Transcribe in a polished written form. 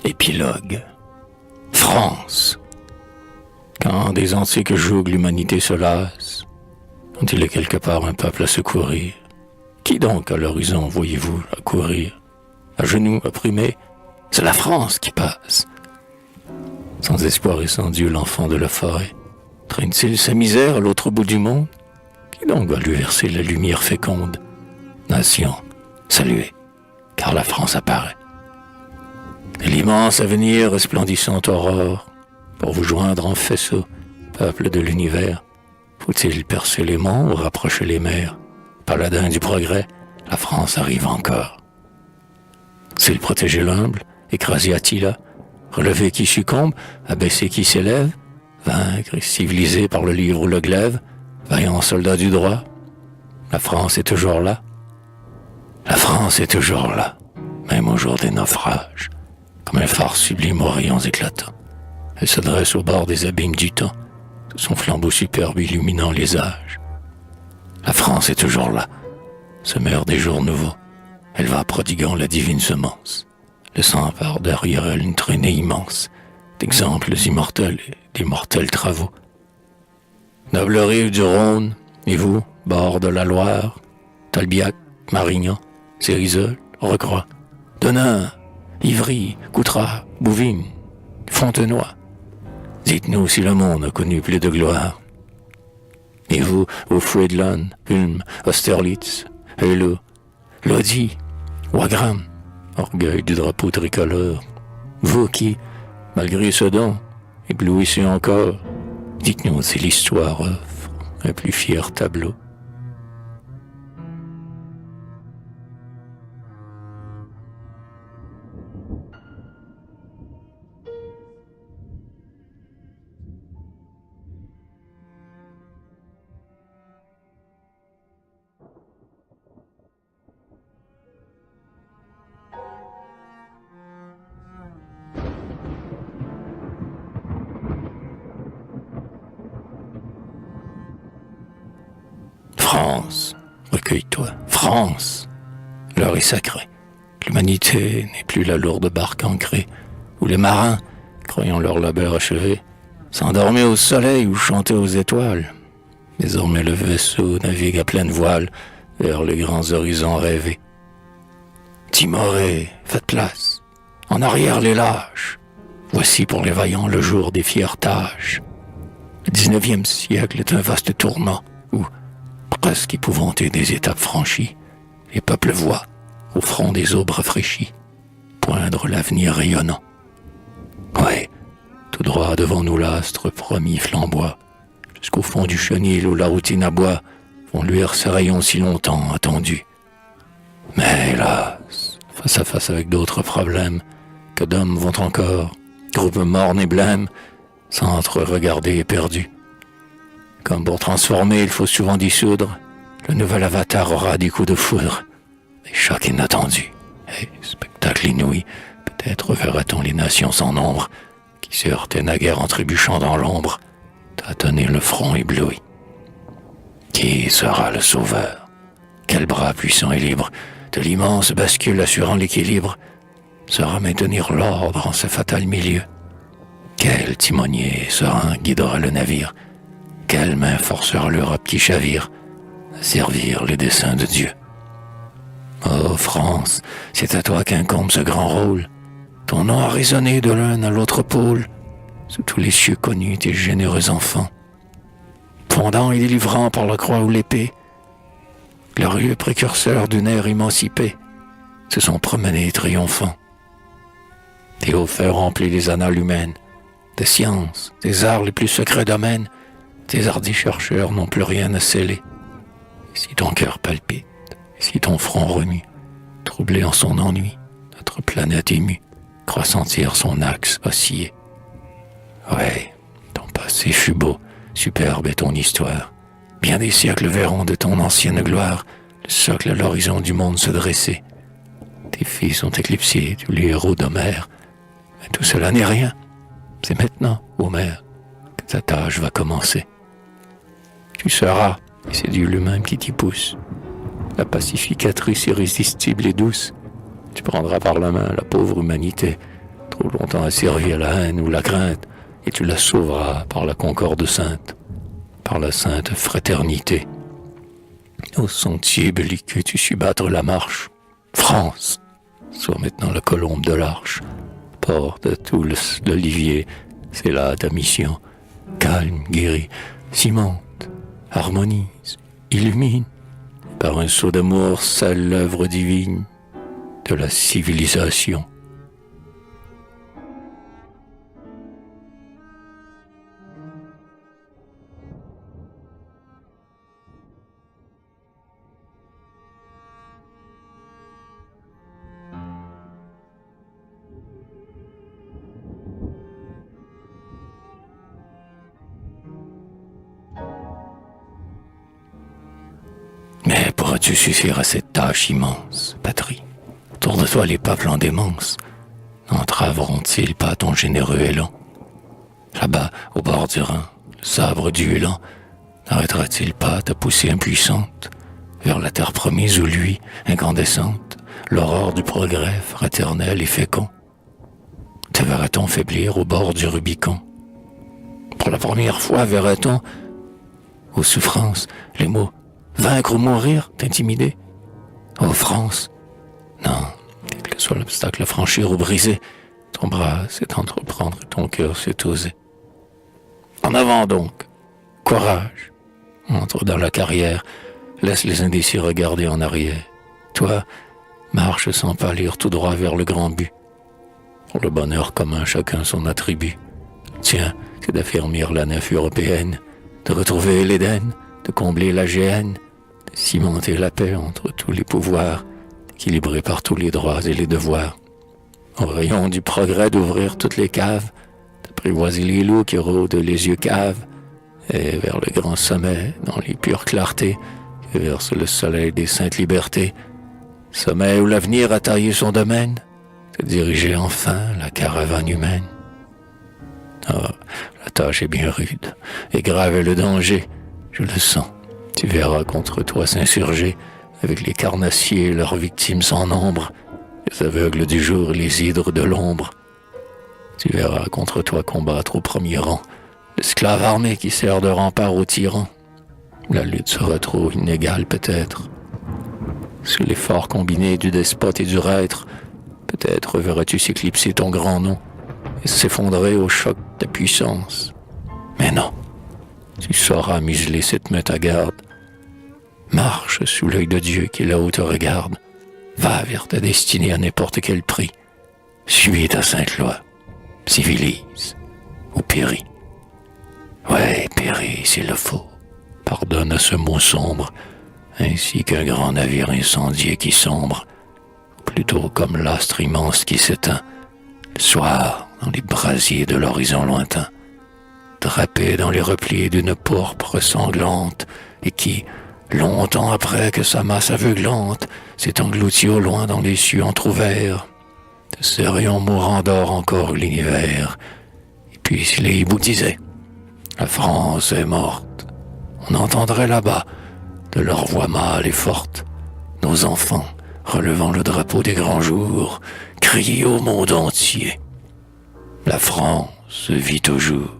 Épilogue. France. Quand des antiques jougs l'humanité se lasse, quand il est quelque part un peuple à secourir, qui donc à l'horizon voyez-vous accourir? À genoux, opprimé, c'est la France qui passe. Sans espoir et sans Dieu, l'enfant de la forêt traîne-t-il sa misère à l'autre bout du monde? Qui donc va lui verser la lumière féconde? Nation, saluez, car la France apparaît. Et l'immense avenir resplendissante aurore, pour vous joindre en faisceau, peuple de l'univers, faut-il percer les monts ou rapprocher les mers? Paladin du progrès, la France arrive encore. S'il protéger l'humble, écraser Attila, relever qui succombe, abaisser qui s'élève, vaincre et civiliser par le livre ou le glaive, vaillant soldat du droit, la France est toujours là. La France est toujours là, même au jour des naufrages, comme un phare sublime aux rayons éclatants. Elle se dresse au bord des abîmes du temps, son flambeau superbe illuminant les âges. La France est toujours là, semeur des jours nouveaux. Elle va prodiguant la divine semence, laissant par derrière elle une traînée immense d'exemples immortels et d'immortels travaux. Noble rive du Rhône, et vous, bord de la Loire, Talbiac, Marignan, Cérizol, Recroix, Denain, Ivry, Coutras, Bouvines, Fontenoy. Dites-nous si le monde a connu plus de gloire. Et vous, au Friedland, Ulm, Austerlitz, Eylau, Lodi, Wagram, orgueil du drapeau tricolore. Vous qui, malgré ce don, éblouissez encore, dites-nous si l'histoire offre un plus fier tableau. France, recueille-toi, France, l'heure est sacrée. L'humanité n'est plus la lourde barque ancrée, où les marins, croyant leur labeur achevé, s'endormaient au soleil ou chantaient aux étoiles. Désormais le vaisseau navigue à pleine voile vers les grands horizons rêvés. Timorés, faites place, en arrière les lâches, voici pour les vaillants le jour des fières tâches. Le 19e siècle est un vaste tournant, où, presque épouvanté des étapes franchies, les peuples voient, au front des aubes rafraîchies, poindre l'avenir rayonnant. Ouais, tout droit devant nous l'astre promis flamboie, jusqu'au fond du chenil où la routine aboie, vont luire ces rayons si longtemps attendus. Mais hélas, face à face avec d'autres problèmes, que d'hommes vont encore, groupes mornes et blêmes, s'entre-regarder éperdus. Comme pour transformer, il faut souvent dissoudre. Le nouvel avatar aura des coups de foudre, des chocs inattendus. Et spectacle inouï, peut-être verra-t-on les nations sans nombre, qui se heurtaient naguère en trébuchant dans l'ombre, tâtonner le front ébloui. Qui sera le sauveur? Quel bras puissant et libre, de l'immense bascule assurant l'équilibre, saura maintenir l'ordre en ce fatal milieu? Quel timonier serein guidera le navire? Quelle main forcera l'Europe qui chavire à servir les desseins de Dieu? Oh France, c'est à toi qu'incombe ce grand rôle. Ton nom a résonné de l'un à l'autre pôle, sous tous les cieux connus tes généreux enfants. Fondant et délivrant par la croix ou l'épée, glorieux précurseurs d'une ère émancipée, se sont promenés triomphants. Tes hauts faits remplis les annales humaines, des sciences, des arts les plus secrets domaines. Tes hardis chercheurs n'ont plus rien à sceller. Et si ton cœur palpite, et si ton front remue, troublé en son ennui, notre planète émue croit sentir son axe osciller. Ouais, ton passé fut beau, superbe est ton histoire. Bien des siècles verront de ton ancienne gloire le socle à l'horizon du monde se dresser. Tes filles sont éclipsées, tous les héros d'Homère. Mais tout cela n'est rien. C'est maintenant, Homère, que ta tâche va commencer. Tu seras, et c'est Dieu lui-même qui t'y pousse, la pacificatrice irrésistible et douce. Tu prendras par la main la pauvre humanité, trop longtemps asservie à la haine ou la crainte, et tu la sauveras par la concorde sainte, par la sainte fraternité. Au sentier belliqueux, tu suis battre la marche. France, sois maintenant la colombe de l'arche. Porte tout l'olivier, c'est là ta mission. Calme, guéris, cimente, harmonise, illumine. Par un saut d'amour, scelle l'œuvre divine de la civilisation. Mais pourras-tu suffire à cette tâche immense, patrie? Autour de toi les peuples en démence n'entraveront-ils pas ton généreux élan? Là-bas, au bord du Rhin, le sabre duelant n'arrêtera-t-il pas ta poussée impuissante vers la terre promise où lui, incandescente, l'aurore du progrès fraternel et fécond? Te verra-t-on faiblir au bord du Rubicon? Pour la première fois verra-t-on, aux souffrances, les mots vaincre ou mourir t'intimider? Ô France, non, quel que soit l'obstacle à franchir ou briser, ton bras c'est entreprendre et ton cœur c'est oser. En avant donc, courage, entre dans la carrière, laisse les indécis regarder en arrière. Toi, marche sans pâlir tout droit vers le grand but. Pour le bonheur commun, chacun son attribut. Tiens, c'est d'affermir la nef européenne, de retrouver l'Éden, de combler la géhenne, de cimenter la paix entre tous les pouvoirs, d'équilibrer par tous les droits et les devoirs. Au rayon du progrès d'ouvrir toutes les caves, d'apprivoiser les loups qui rôdent les yeux caves, et vers le grand sommet, dans les pures clartés, que verse le soleil des saintes libertés, sommet où l'avenir a taillé son domaine, de diriger enfin la caravane humaine. Ah, la tâche est bien rude, et grave est le danger, je le sens. Tu verras contre toi s'insurger, avec les carnassiers et leurs victimes sans nombre, les aveugles du jour et les hydres de l'ombre. Tu verras contre toi combattre au premier rang, l'esclave armé qui sert de rempart aux tyrans. La lutte sera trop inégale peut-être. Sous l'effort combiné du despote et du reître, peut-être verras-tu s'éclipser ton grand nom et s'effondrer au choc de ta puissance. Mais non, tu sauras museler cette meute à garde. Marche sous l'œil de Dieu qui là-haut te regarde. Va vers ta destinée à n'importe quel prix. Suis ta sainte loi. Civilise ou péris. Ouais, péris s'il le faut. Pardonne à ce mot sombre, ainsi qu'un grand navire incendié qui sombre, ou plutôt comme l'astre immense qui s'éteint, le soir dans les brasiers de l'horizon lointain, drapé dans les replis d'une pourpre sanglante, et qui, longtemps après que sa masse aveuglante s'est engloutie au loin dans les cieux entr'ouverts, de ces rayons mourants d'or encore l'univers. Et puis si les hiboux disaient « La France est morte », on entendrait là-bas, de leur voix mâle et forte, nos enfants, relevant le drapeau des grands jours, crier au monde entier « La France vit toujours ».